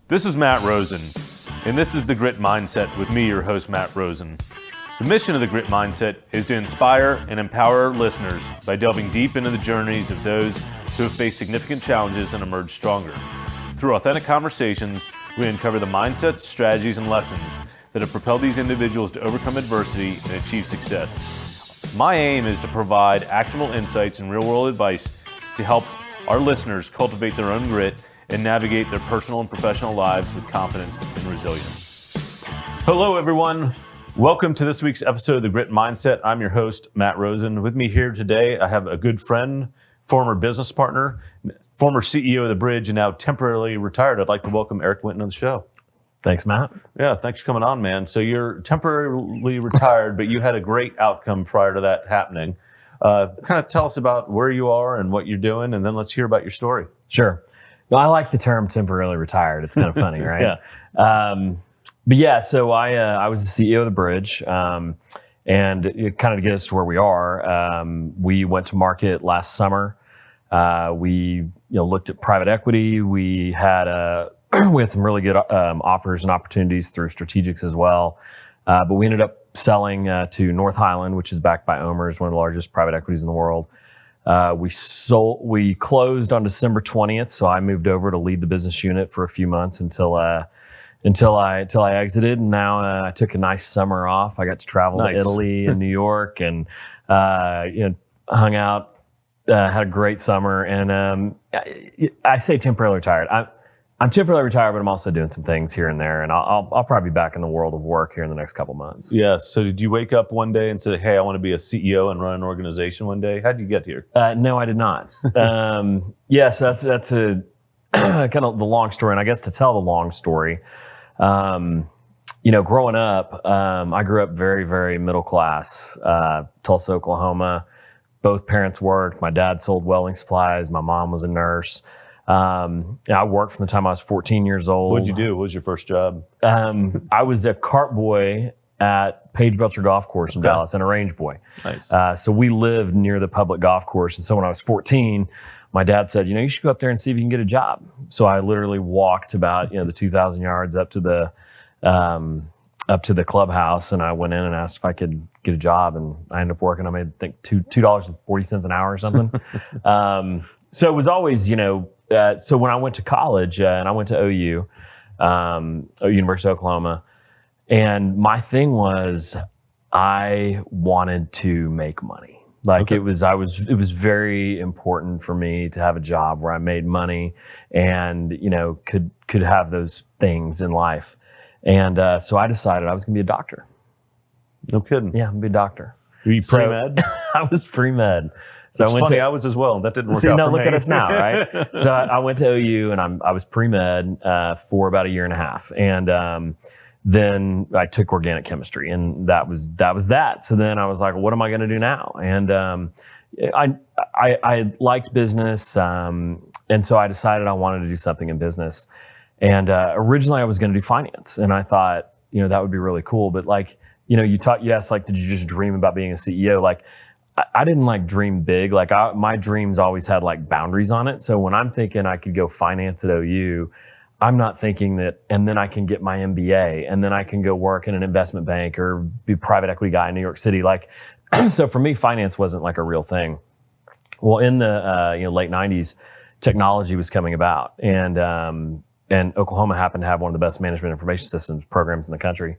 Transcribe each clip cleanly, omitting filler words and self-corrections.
This is Matt Rosen, and this is The Grit Mindset with me, your host, Matt Rosen. The mission of The Grit Mindset is to inspire and empower our listeners by delving deep into the journeys of those who have faced significant challenges and emerged stronger. Through authentic conversations, we uncover the mindsets, strategies, and lessons that have propelled these individuals to overcome adversity and achieve success. My aim is to provide actionable insights and real-world advice to help our listeners cultivate their own grit and navigate their personal and professional lives with confidence and resilience. Hello, everyone. Welcome to this week's episode of The Grit Mindset. I'm your host, Matt Rosen. With me here today, I have a good friend, former business partner, former CEO of The Bridge, and now temporarily retired. I'd like to welcome Eric Winton on the show. Thanks, Matt. Yeah, thanks for coming on, man. So you're temporarily retired, but you had a great outcome prior to that happening. Kind of tell us about where you are and what you're doing, and then let's hear about your story. Sure. Well, I like the term temporarily retired. It's kind of funny, right? Yeah. But yeah, so I was the CEO of The Bridge, and it kind of to get us to where we are. We went to market last summer. We looked at private equity. We had some really good offers and opportunities through strategics as well. But we ended up selling to North Highland, which is backed by OMERS, one of the largest private equities in the world. We closed on December 20th, so I moved over to lead the business unit for a few months until I exited. And now I took a nice summer off. I got to travel to Italy and New York and hung out. Had a great summer, and I say temporarily retired. I'm temporarily retired, but I'm also doing some things here and there, and I'll probably be back in the world of work here in the next couple months. Yeah. So did you wake up one day and say, "Hey, I want to be a CEO and run an organization one day"? How did you get here? No, I did not. So that's a kind of the long story, and I guess to tell the long story, growing up, I grew up very, very middle class, Tulsa, Oklahoma. Both parents worked. My dad sold welding supplies. My mom was a nurse. I worked from the time I was 14 years old. What did you do? What was your first job? I was a cart boy at Page Belcher Golf Course in Dallas and a range boy. Nice. So we lived near the public golf course. And so when I was 14, my dad said, you should go up there and see if you can get a job. So I literally walked about, the 2,000 yards up to the clubhouse, and I went in and asked if I could get a job, and I ended up working. I made, I think, $2.40 an hour or something. So it was always, so when I went to college, and I went to OU, University of Oklahoma, and my thing was I wanted to make money. It was very important for me to have a job where I made money and, could have those things in life. And so I decided I was going to be a doctor. No kidding. Yeah, I'm going to be a doctor. Were you pre-med? I was pre-med. So I was as well. That didn't work out for me. Look at us now, right? So I went to OU, and I was pre-med for about a year and a half. And then I took organic chemistry, and that was that. So then I was like, what am I going to do now? And I liked business, and so I decided I wanted to do something in business. And originally I was going to do finance, and I thought, that would be really cool. But you asked, did you just dream about being a CEO? I didn't dream big. My dreams always had boundaries on it. So when I'm thinking I could go finance at OU, I'm not thinking that, and then I can get my MBA, and then I can go work in an investment bank or be a private equity guy in New York City. So for me, finance wasn't a real thing. Well, in the late 90s, technology was coming about, and Oklahoma happened to have one of the best management information systems programs in the country.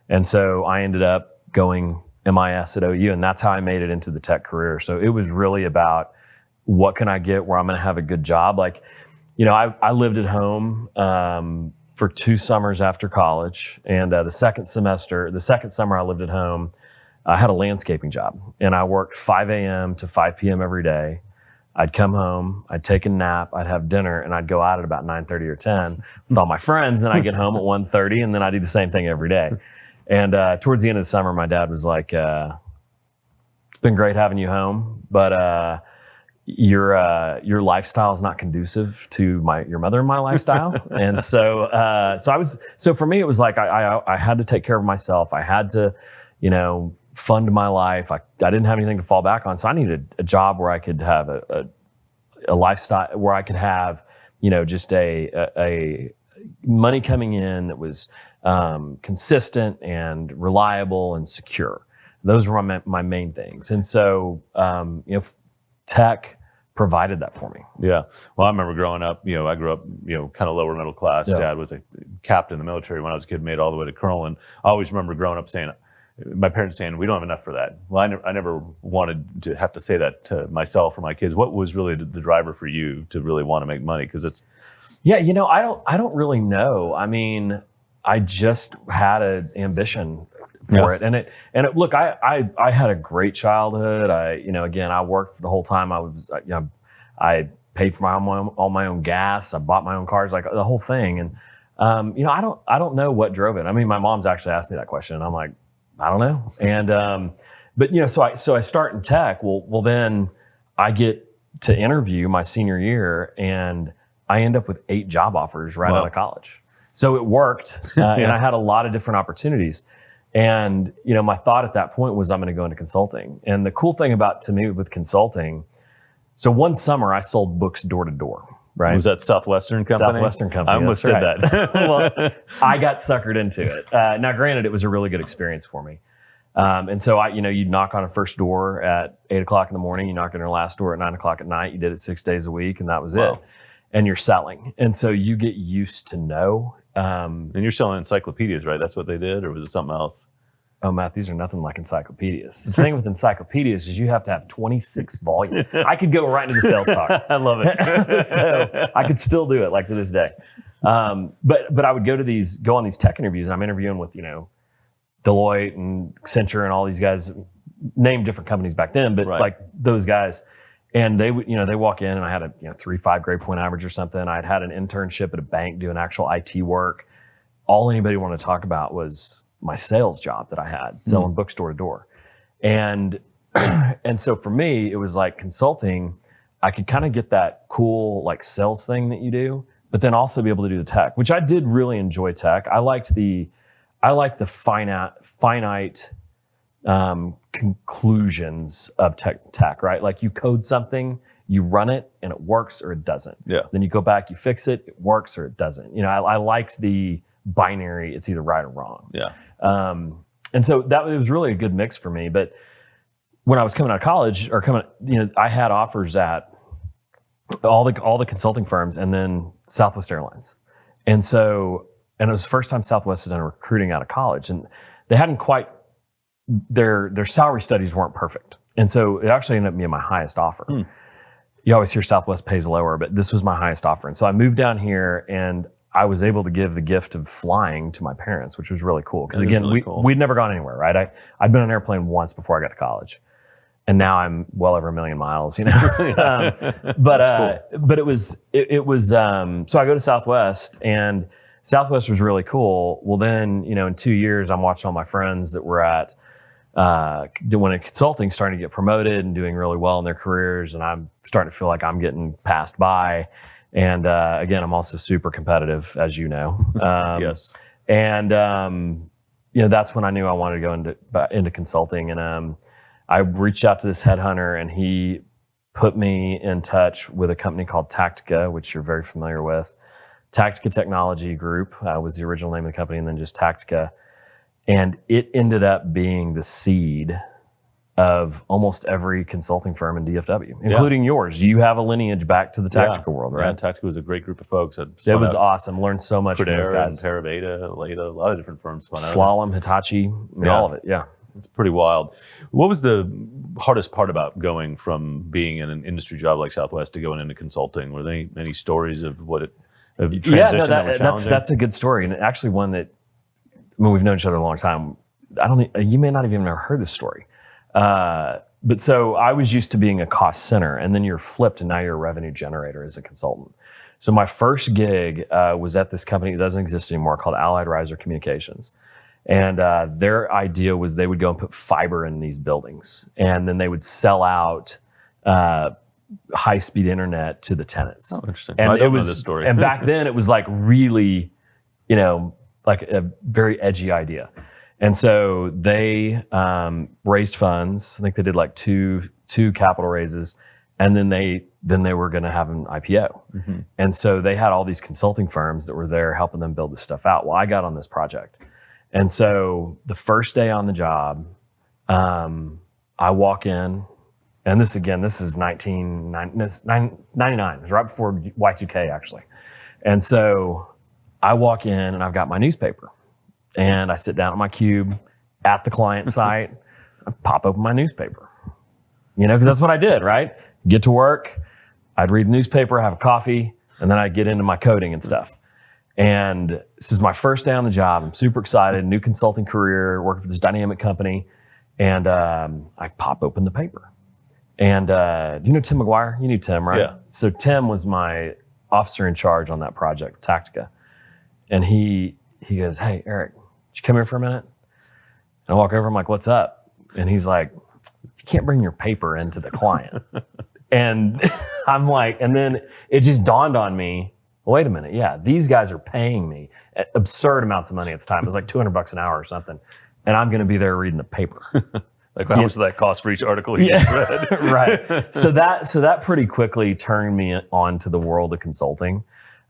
And so I ended up going MIS at OU, and that's how I made it into the tech career. So it was really about what can I get where I'm going to have a good job. I lived at home for 2 summers after college, and the second summer I lived at home, I had a landscaping job, and I worked 5 a.m. to 5 p.m. every day. I'd come home, I'd take a nap, I'd have dinner, and I'd go out at about 9:30 or 10 with all my friends. Then I'd get home at 1:30, and then I'd do the same thing every day. And towards the end of the summer, my dad was like, it's been great having you home, but your lifestyle is not conducive to your mother and my lifestyle. And so for me, it was I had to take care of myself. I had to, fund my life. I didn't have anything to fall back on. So I needed a job where I could have a lifestyle, where I could have, just a money coming in that was consistent and reliable and secure. Those were my main things. And so, tech provided that for me. Yeah. Well, I remember growing up, I grew up, kind of lower middle class. Yeah. Dad was a captain in the military when I was a kid, made it all the way to colonel. And I always remember growing up saying, my parents saying, we don't have enough for that. Well, I never wanted to have to say that to myself or my kids. What was really the driver for you to really want to make money? Because it's... Yeah, I don't really know. I mean, I just had an ambition for it. And look, I had a great childhood. I worked the whole time. I paid for all my own gas. I bought my own cars, like the whole thing. And, I don't know what drove it. I mean, my mom's actually asked me that question and I'm like, I don't know. And, but so I start in tech. Well, then I get to interview my senior year and I end up with 8 job offers right out of college. So it worked. And I had a lot of different opportunities. And, my thought at that point was I'm going to go into consulting. And the cool thing to me with consulting, so one summer I sold books door to door, right? Was that Southwestern Company? Southwestern Company. I almost did that. Well, I got suckered into it. Now, granted, it was a really good experience for me. And so you'd knock on a first door at 8:00 in the morning, you knock on your last door at 9:00 at night. You did it 6 days a week and that was it. And you're selling. And so you get used to know. And you're selling encyclopedias, right? That's what they did, or was it something else? Oh, Matt, these are nothing like encyclopedias. The thing with encyclopedias is you have to have 26 volumes. I could go right into sales talk. I love it. So I could still do it, like to this day. But I would go on these tech interviews, and I'm interviewing with Deloitte and Accenture and all these guys. Name different companies back then, but like those guys. And they would, they walk in and I had a 3.5 grade point average or something. I'd had an internship at a bank doing actual IT work. All anybody wanted to talk about was my sales job that I had, selling books door to door. And so for me, it was like consulting. I could kind of get that cool like sales thing that you do, but then also be able to do the tech, which I did really enjoy tech. I liked the finite conclusions of tech, right? Like you code something, you run it and it works or it doesn't. Yeah. Then you go back, you fix it, it works or it doesn't. I liked the binary, it's either right or wrong. Yeah. And so it was really a good mix for me. But when I was coming out of college I had offers at all the consulting firms and then Southwest Airlines. And it was the first time Southwest had done recruiting out of college, and they hadn't quite, their salary studies weren't perfect. And so it actually ended up being my highest offer. You always hear Southwest pays lower, but this was my highest offer. And so I moved down here and I was able to give the gift of flying to my parents, which was really cool. Because again, we'd never gone anywhere, right? I'd been on an airplane once before I got to college. And now I'm well over 1 million miles, but it was, so I go to Southwest and Southwest was really cool. Well, then, in 2 years, I'm watching all my friends that were at, doing in consulting, starting to get promoted and doing really well in their careers. And I'm starting to feel like I'm getting passed by. And, again, I'm also super competitive, as you know. Yes. And, that's when I knew I wanted to go into consulting. And, I reached out to this headhunter and he put me in touch with a company called Tactica, which you're very familiar with. Tactica Technology Group was the original name of the company, and then just Tactica. And it ended up being the seed of almost every consulting firm in DFW, including yours. You have a lineage back to the Tactica world, right? Yeah, Tactica was a great group of folks. It was awesome. Learned so much from those guys. Teraveda, Leda, a lot of different firms. Slalom, Hitachi, all of it, yeah. It's pretty wild. What was the hardest part about going from being in an industry job like Southwest to going into consulting? Were there any stories of transition that were challenging? That's a good story, and actually one that, we've known each other a long time. You may not have even ever heard this story. But so I was used to being a cost center, and then you're flipped, and now you're a revenue generator as a consultant. So my first gig was at this company that doesn't exist anymore called Allied Riser Communications. And their idea was they would go and put fiber in these buildings, and then they would sell out high-speed internet to the tenants. Oh, interesting. And I don't know this story. And back then, it was like really, like a very edgy idea. And so they raised funds. I think they did like two capital raises, And then they were going to have an IPO. Mm-hmm. And so they had all these consulting firms that were there helping them build this stuff out. Well, I got on this project. And so the first day on the job, I walk in, and this is 1999. It was right before Y2K, actually. And so I walk in, and I've got my newspaper. And I sit down at my cube at the client site. I pop open my newspaper. Because that's what I did, right? Get to work, I'd read the newspaper, have a coffee, and then I'd get into my coding and stuff. And this is my first day on the job. I'm super excited, new consulting career, working for this dynamic company. And I pop open the paper. And do you know Tim McGuire? You knew Tim, right? Yeah. So Tim was my officer in charge on that project, Tactica. And he goes, "Hey, Eric, did you come here for a minute?" And I walk over, I'm like, "What's up?" And he's like, "You can't bring your paper into the client." And I'm like, and then it just dawned on me, wait a minute, yeah, these guys are paying me absurd amounts of money at the time. It was like $200 an hour or something. And I'm going to be there reading the paper. Like how much does that cost for each article you just read? Right. So that pretty quickly turned me on to the world of consulting.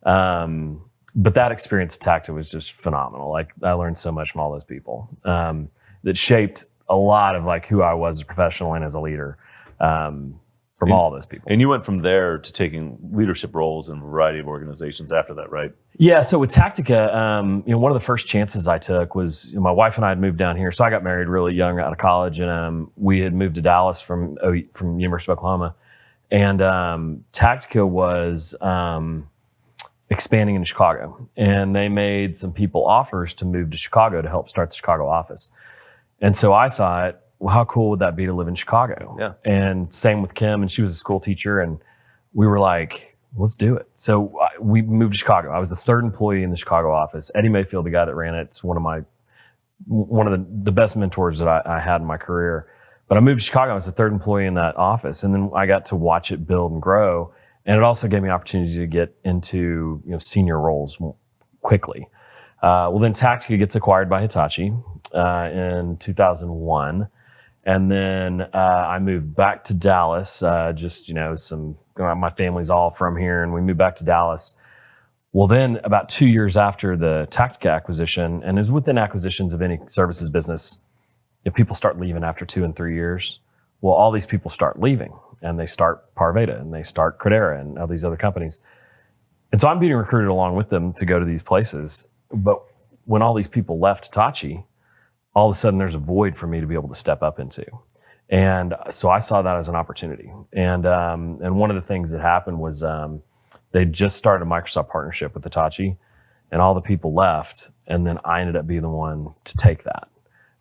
But that experience at Tactica was just phenomenal. Like I learned so much from all those people that shaped a lot of like who I was as a professional and as a leader from all those people. And you went from there to taking leadership roles in a variety of organizations after that, right? Yeah. So with Tactica, one of the first chances I took was my wife and I had moved down here. So I got married really young out of college, and we had moved to Dallas from University of Oklahoma. And Tactica was expanding into Chicago, and they made some people offers to move to Chicago to help start the Chicago office. And so I thought, well, how cool would that be to live in Chicago? Yeah. And same with Kim, and she was a school teacher, and we were like, let's do it. So we moved to Chicago. I was the third employee in the Chicago office. Eddie Mayfield, the guy that ran it, is one of the best mentors that I had in my career. But I moved to Chicago. I was the third employee in that office, and then I got to watch it build and grow. And it also gave me opportunity to get into senior roles quickly. Well, then Tactica gets acquired by Hitachi in 2001. And then I moved back to Dallas, my family's all from here, and we moved back to Dallas. Well, then about 2 years after the Tactica acquisition, and it was within acquisitions of any services business, if people start leaving after 2 and 3 years, well, all these people start leaving, and they start Parveda, and they start Credera, and all these other companies. And so I'm being recruited along with them to go to these places. But when all these people left Hitachi, all of a sudden there's a void for me to be able to step up into. And so I saw that as an opportunity. And one of the things that happened was they just started a Microsoft partnership with Hitachi, and all the people left, and then I ended up being the one to take that.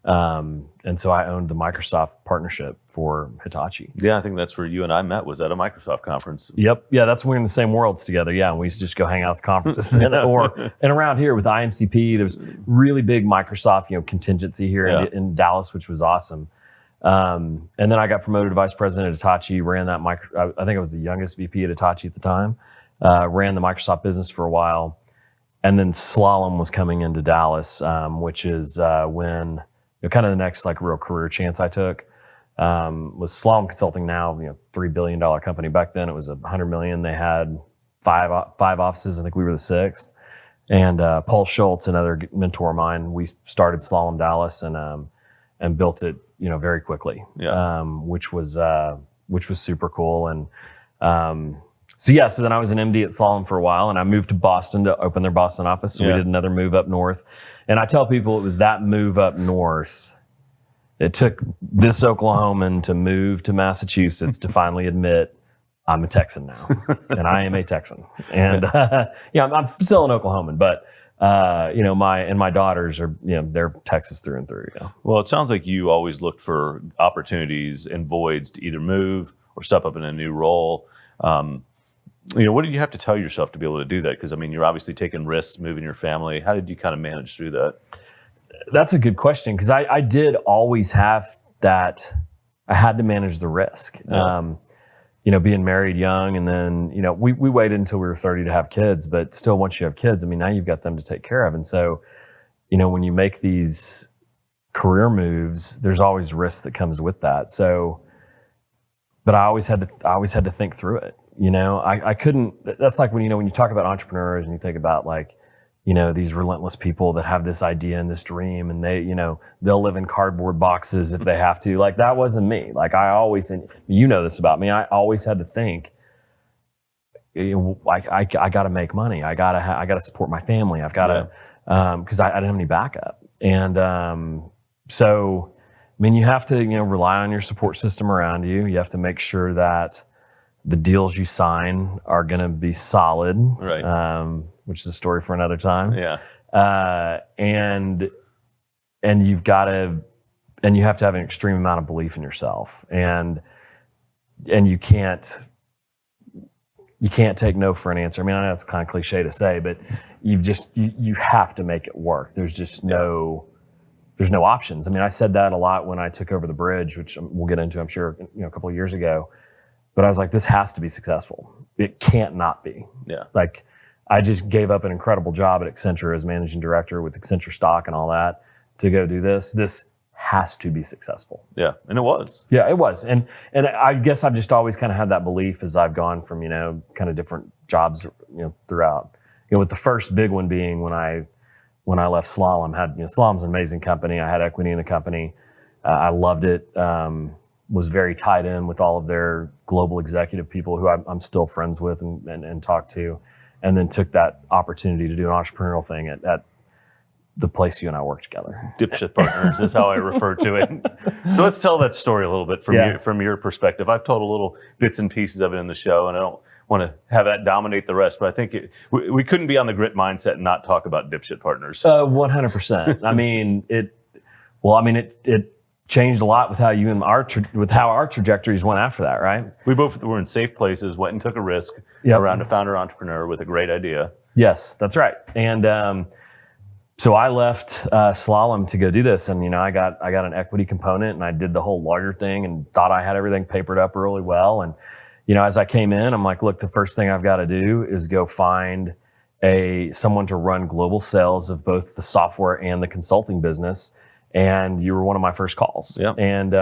And so I owned the Microsoft partnership for Hitachi. Yeah, I think that's where you and I met, was at a Microsoft conference. Yep. Yeah, that's when we were in the same worlds together. Yeah, and we used to just go hang out at the conferences. and around here with IMCP, there was really big Microsoft contingency here in Dallas, which was awesome. And then I got promoted to vice president at Hitachi, ran that I think I was the youngest VP at Hitachi at the time, ran the Microsoft business for a while. And then Slalom was coming into Dallas, which is when kind of the next real career chance I took. Was Slalom Consulting, now $3 billion company. Back then it was $100 million. They had five offices. I think we were the sixth. And Paul Schultz, another mentor of mine, we started Slalom Dallas and built it very quickly. Yeah. Which was super cool. And so then I was an MD at Slalom for a while, and I moved to Boston to open their Boston office. So we did another move up north. And I tell people it was that move up north. It took this Oklahoman to move to Massachusetts to finally admit I'm a Texan now, and I am a Texan. And I'm still an Oklahoman, but my daughters are they're Texas through and through. Yeah. Well, it sounds like you always looked for opportunities and voids to either move or step up in a new role. What did you have to tell yourself to be able to do that? Because you're obviously taking risks, moving your family. How did you kind of manage through that? That's a good question, because I did always have that. I had to manage the risk. Yeah. Being married young, and then we waited until we were 30 to have kids. But still, once you have kids, now you've got them to take care of. And so, when you make these career moves, there's always risk that comes with that. So but I always had to think through it. You know, I couldn't, that's like when, you know, when you talk about entrepreneurs and you think about like, you know, these relentless people that have this idea and this dream and they, you know, they'll live in cardboard boxes if they have to. Like that wasn't me. Like I always, and you know this about me, I always had to think, I got to make money. I got to support my family. I've got to, because I didn't have any backup. And so, I mean, you have to, you know, rely on your support system around you. You have to make sure that the deals you sign are going to be solid, right? Which is a story for another time. Yeah. And you've got to, and you have to have an extreme amount of belief in yourself, and you can't take no for an answer. I mean, I know it's kind of cliche to say, but you have to make it work. There's just there's no options. I mean, I said that a lot when I took over the bridge, which we'll get into, I'm sure, you know, a couple of years ago. But I was like, this has to be successful. It can't not be. Yeah. Like, I just gave up an incredible job at Accenture as managing director with Accenture stock and all that to go do this. This has to be successful. Yeah, and it was. Yeah, it was. And I guess I've just always kind of had that belief as I've gone from, you know, kind of different jobs, you know, throughout. You know, with the first big one being when I left Slalom, Slalom's an amazing company. I had equity in the company. I loved it. Was very tied in with all of their global executive people who I'm still friends with and talk to, and then took that opportunity to do an entrepreneurial thing at the place you and I work together. Dipshit Partners is how I refer to it. So let's tell that story a little bit from your perspective. I've told a little bits and pieces of it in the show, and I don't want to have that dominate the rest, but I think we couldn't be on the Grit Mindset and not talk about Dipshit Partners. 100%. I mean, it changed a lot with how you and how our trajectories went after that, right? We both were in safe places, went and took a risk around a founder entrepreneur with a great idea. Yes, that's right. And so I left Slalom to go do this, and you know, I got an equity component, and I did the whole lawyer thing, and thought I had everything papered up really well. And you know, as I came in, I'm like, look, the first thing I've got to do is go find someone to run global sales of both the software and the consulting business. And you were one of my first calls. Yep. And,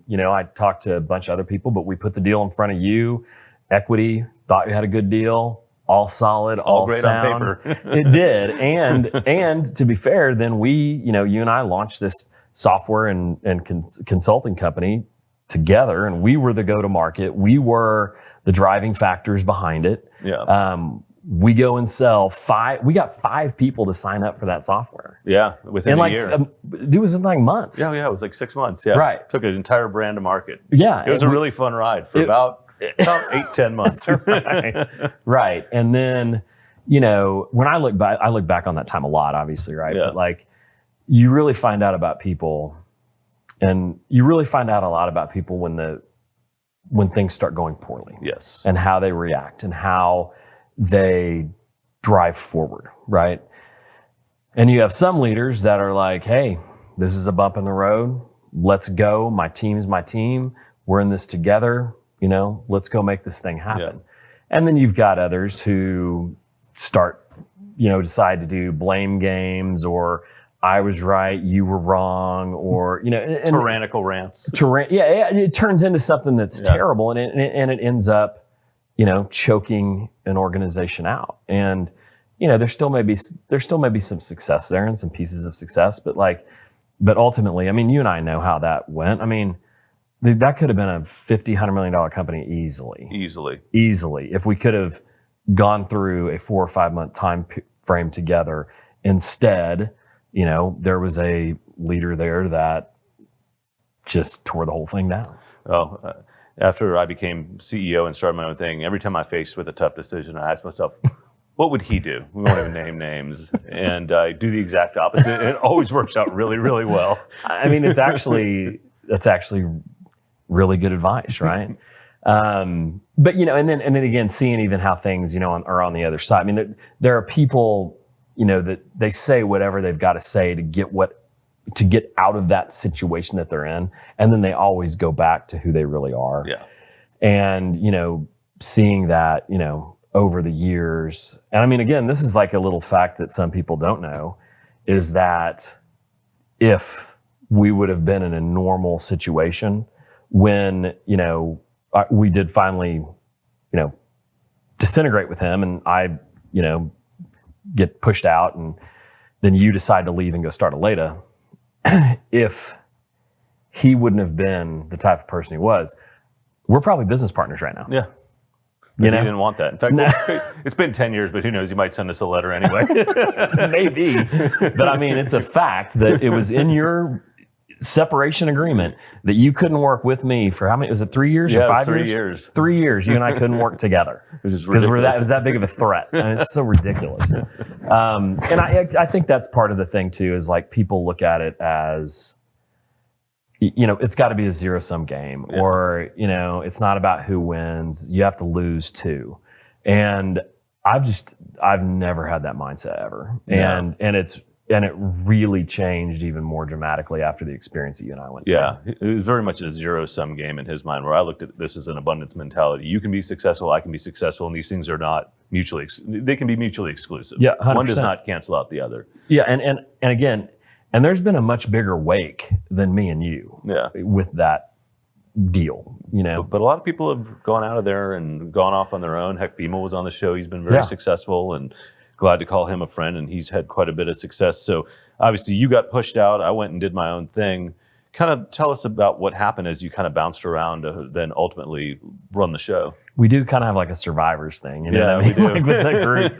you know, I talked to a bunch of other people, but we put the deal in front of you. Equity, thought you had a good deal, all solid, all great sound. on paper. It did. And to be fair, then you and I launched this software and consulting company together, and we were the go-to-market. We were the driving factors behind it. Yeah. We go and sell we got 5 people to sign up for that software. Yeah, within a year. It was in like months. Yeah, it was like 6 months. Yeah. Right. Took an entire brand to market. Yeah. It was a really fun ride for about 8-10 months. Right. And then, you know, when I look back on that time a lot, obviously, right? Yeah. But like, you really find out about people, and you really find out a lot about people when things start going poorly. Yes. And how they react and how they drive forward, right? And you have some leaders that are like, hey, this is a bump in the road. Let's go. My team's my team. We're in this together. You know, let's go make this thing happen. Yeah. And then you've got others who start, you know, decide to do blame games, or I was right, you were wrong, or, you know. Tyrannical rants. It turns into something that's terrible, and it ends up, you know, choking an organization out. And, you know, there still may be some success there and some pieces of success, but ultimately, I mean, you and I know how that went. I mean, that could have been a $50-100 million company easily. If we could have gone through a 4 or 5 month time frame together. Instead, you know, there was a leader there that just tore the whole thing down. Oh, after I became CEO and started my own thing, every time I faced with a tough decision, I asked myself, what would he do? We won't even name names. And I do the exact opposite. It always works out really, really well. I mean, that's actually really good advice, right? But, you know, and then again, seeing even how things, you know, are on the other side. I mean, there are people, you know, that they say whatever they've got to say to get out of that situation that they're in. And then they always go back to who they really are. Yeah. And, you know, seeing that, you know, over the years. And I mean, again, this is like a little fact that some people don't know, is that if we would have been in a normal situation when, you know, we did finally, disintegrate with him, and I, get pushed out, and then you decide to leave and go start Aleda. If he wouldn't have been the type of person he was, we're probably business partners right now. Yeah. But he didn't want that. In fact, it's been 10 years, but who knows? He might send us a letter anyway. Maybe. But I mean, it's a fact that it was in your separation agreement that you couldn't work with me for how many? Was it 3 years or 5 years? 3 years. 3 years. You and I couldn't work together because it was that big of a threat. I mean, it's so ridiculous. And I think that's part of the thing too. Is like people look at it as, it's got to be a zero-sum game, or it's not about who wins. You have to lose too. And I've never had that mindset ever. And it really changed even more dramatically after the experience that you and I went through. Yeah, it was very much a zero-sum game in his mind, where I looked at this as an abundance mentality. You can be successful, I can be successful, and these things are not they can be mutually exclusive. Yeah, 100%. One does not cancel out the other. Yeah, and again, and there's been a much bigger wake than me and you with that deal, But a lot of people have gone out of there and gone off on their own. Heck, Vima was on the show. He's been very successful, and glad to call him a friend, and he's had quite a bit of success. So obviously you got pushed out. I went and did my own thing. Kind of tell us about what happened as you kind of bounced around to then ultimately run the show. We do kind of have like a survivors thing, we do. Like with the group.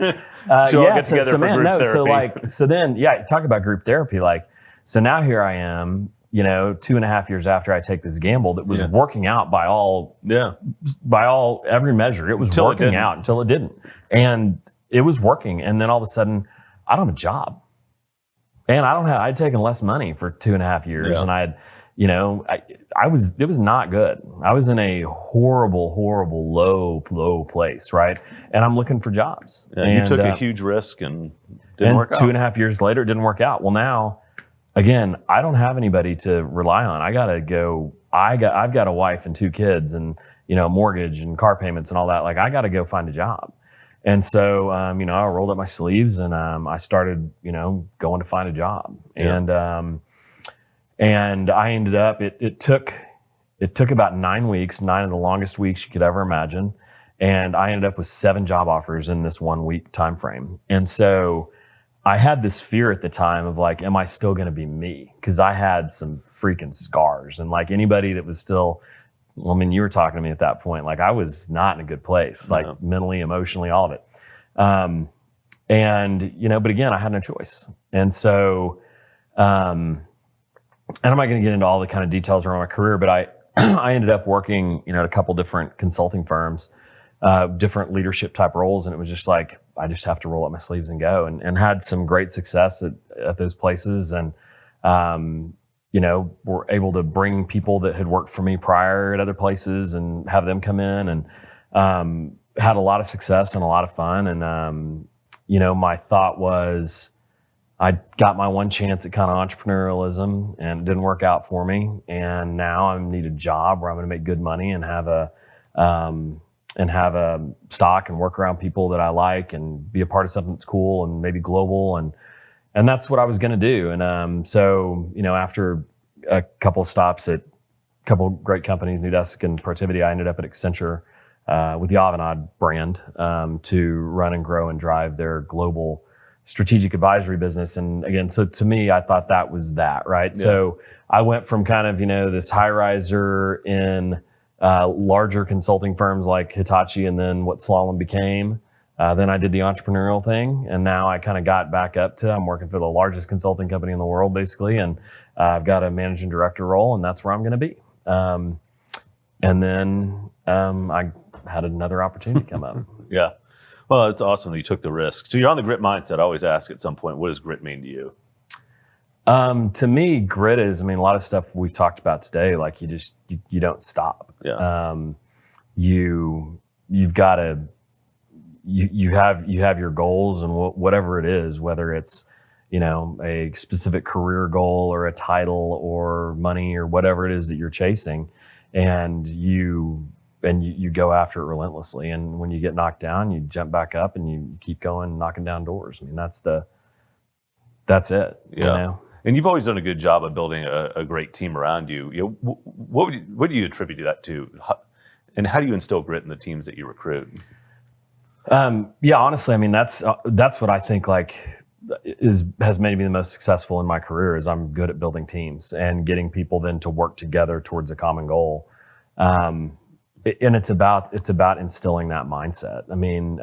Talk about group therapy. Like, so now here I am, 2.5 years after I take this gamble that was working out by every measure. It was working out until it didn't. And it was working. And then all of a sudden I don't have a job, and I'd taken less money for 2.5 years, and it was not good. I was in a horrible, horrible, low place, right? And I'm looking for jobs. Yeah, and you took a huge risk and didn't work out. 2.5 years later, it didn't work out. Well, now, again, I don't have anybody to rely on. I've got a wife and 2 kids, and mortgage and car payments and all that. Like, I got to go find a job. And so, I rolled up my sleeves, and I started, going to find a job. Yeah. And I ended up, it took about 9 weeks, 9 of the longest weeks you could ever imagine. And I ended up with 7 job offers in this 1 week time frame. And so I had this fear at the time of like, am I still going to be me? Because I had some freaking scars, and like anybody that was still, you were talking to me at that point, like I was not in a good place, like mentally, emotionally, all of it. But again, I had no choice. And so, and I'm not going to get into all the kind of details around my career, but I ended up working, at a couple different consulting firms, different leadership type roles. And it was just like, I just have to roll up my sleeves and go, and had some great success at those places. And, were able to bring people that had worked for me prior at other places and have them come in, and had a lot of success and a lot of fun. And, my thought was, I got my one chance at kind of entrepreneurialism, and it didn't work out for me. And now I need a job where I'm going to make good money and have a stock and work around people that I like and be a part of something that's cool and maybe global. And that's what I was going to do. And so, after a couple of stops at a couple of great companies, Nudesk and Protiviti, I ended up at Accenture with the Avanade brand to run and grow and drive their global strategic advisory business. And again, so to me, I thought that was that, right? Yeah. So I went from kind of, this high riser in larger consulting firms like Hitachi, and then what Slalom became. Then I did the entrepreneurial thing, and now I kind of got back up to, I'm working for the largest consulting company in the world, basically, and I've got a managing director role, and that's where I'm going to be. And then I had another opportunity come up. Yeah. Well, it's awesome that you took the risk. So you're on the grit mindset. I always ask at some point, what does grit mean to you? To me, grit is, a lot of stuff we've talked about today, like you don't stop. Yeah. You've got to, you have your goals, and whatever it is, whether it's, a specific career goal or a title or money or whatever it is that you're chasing, and you go after it relentlessly. And when you get knocked down, you jump back up and you keep going, knocking down doors. That's it. Yeah. And you've always done a good job of building a great team around you. What do you attribute that to? And how do you instill grit in the teams that you recruit? Yeah, honestly, I mean, that's what I think has made me the most successful in my career is I'm good at building teams and getting people then to work together towards a common goal. And it's about instilling that mindset. I mean,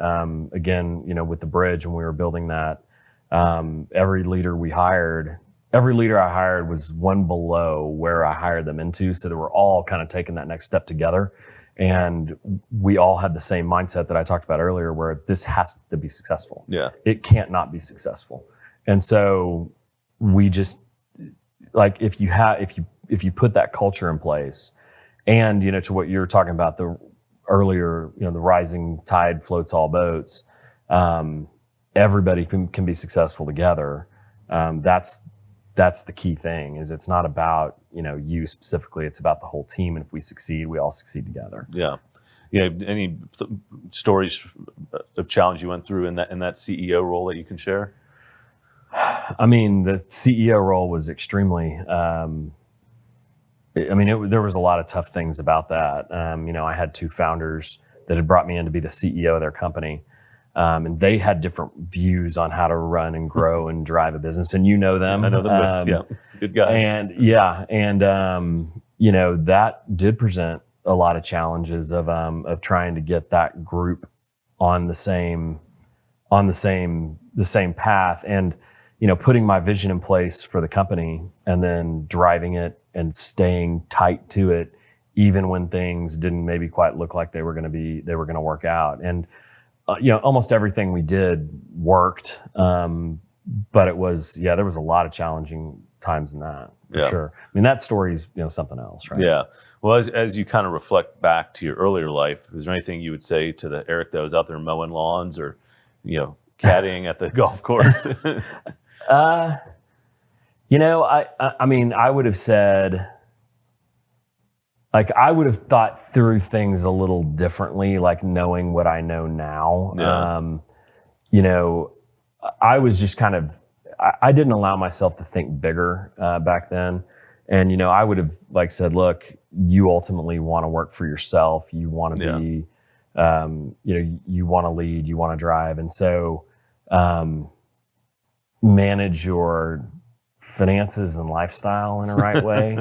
again, with the bridge, when we were building that, every leader I hired was one below where I hired them into. So they were all kind of taking that next step together. And we all had the same mindset that I talked about earlier, where this has to be successful. Yeah. It can't not be successful. And so we just if you put that culture in place, and to what you were talking about earlier, the rising tide floats all boats. Everybody can be successful together. That's the key thing. Is it's not about you specifically. It's about the whole team. And if we succeed, we all succeed together. Yeah. Any stories of challenge you went through in that CEO role that you can share? I mean, the CEO role was extremely. There was a lot of tough things about that. I had two founders that had brought me in to be the CEO of their company. And they had different views on how to run and grow and drive a business. And them. I know them. Yeah, good guys. And that did present a lot of challenges of trying to get that group on the same path, and putting my vision in place for the company, and then driving it and staying tight to it, even when things didn't maybe quite look like they were going to work out. And almost everything we did worked, but it was there was a lot of challenging times in that for sure. I mean, that story's something else, right? Yeah. Well, as you kind of reflect back to your earlier life, is there anything you would say to the Eric that was out there mowing lawns or caddying at the golf course? I would have said, I would have thought through things a little differently, knowing what I know now. Yeah. I was just I didn't allow myself to think bigger back then. And, I would have said, look, you ultimately want to work for yourself. You want to be, you want to lead, you want to drive. And so manage your finances and lifestyle in a right way.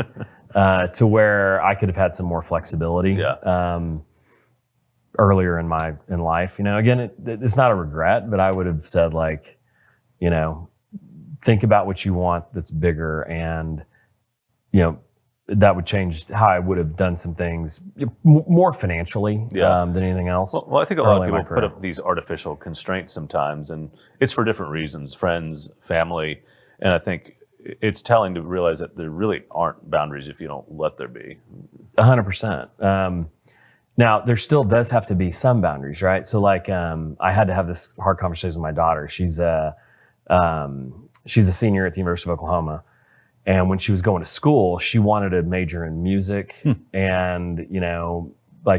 To where I could have had some more flexibility earlier in life. Again, it's not a regret, but I would have said think about what you want that's bigger, and that would change how I would have done some things more financially than anything else. Well, I think a lot of people put up these artificial constraints sometimes, and it's for different reasons, friends, family, and I think it's telling to realize that there really aren't boundaries if you don't let there be. 100%. Now, there still does have to be some boundaries, right? So I had to have this hard conversation with my daughter. She's a senior at the University of Oklahoma. And when she was going to school, she wanted to major in music and,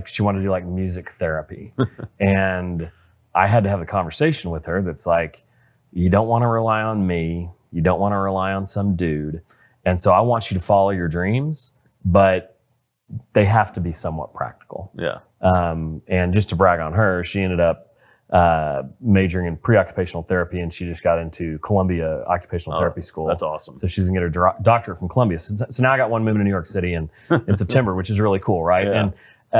she wanted to do music therapy. And I had to have a conversation with her that's you don't want to rely on me. You don't want to rely on some dude. And so I want you to follow your dreams, but they have to be somewhat practical. Yeah. And just to brag on her, she ended up majoring in pre-occupational therapy, and she just got into Columbia Occupational Therapy School. That's awesome. So she's going to get her doctorate from Columbia. So now I got one moving to New York City in September, which is really cool, right? Yeah.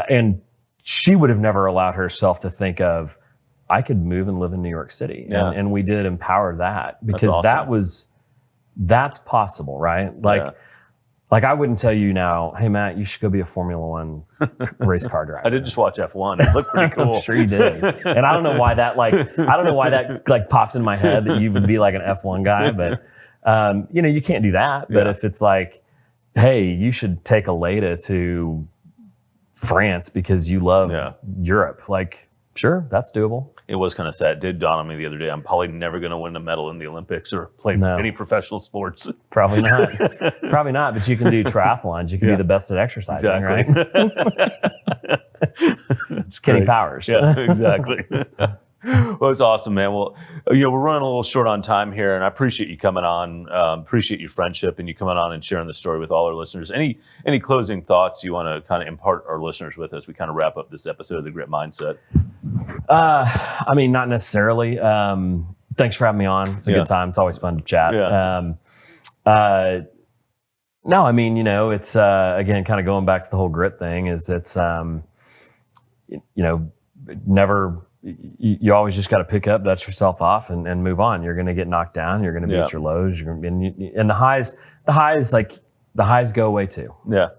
And she would have never allowed herself to think of, I could move and live in New York City. Yeah. And we did empower that, because awesome. that's possible, right? I wouldn't tell you now, hey, Matt, you should go be a Formula One race car driver. I did just watch F1. It looked pretty cool. I'm sure you did. And I don't know why that popped in my head that you would be an F1 guy, but you can't do that. But if it's hey, you should take a Leda to France because you love Europe. Sure, that's doable. It was kind of sad. It did dawn on me the other day. I'm probably never going to win a medal in the Olympics or play any professional sports. Probably not. Probably not. But you can do triathlons. You can be the best at exercising, right? It's Kenny Powers. Yeah, exactly. Well, it's awesome, man. Well, we're running a little short on time here, and I appreciate you coming on. Appreciate your friendship and you coming on and sharing the story with all our listeners. Any closing thoughts you want to kind of impart our listeners with as we kind of wrap up this episode of the Grit Mindset? I mean, not necessarily. Thanks for having me on. It's a good time. It's always fun to chat. Yeah. No, I mean, it's again, kind of going back to the whole grit thing. It's never. You always just got to pick up, dust yourself off, and move on. You're going to get knocked down. You're going to be at your lows. You're going to be, and the highs go away too. Yeah.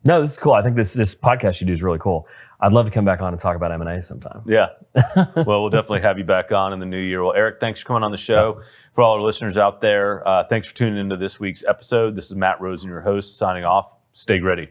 No, this is cool. I think this podcast you do is really cool. I'd love to come back on and talk about M&A sometime. Yeah. Well, we'll definitely have you back on in the new year. Well, Eric, thanks for coming on the show. Yeah. For all our listeners out there, thanks for tuning into this week's episode. This is Matt Rosen, your host, signing off. Stay gritty.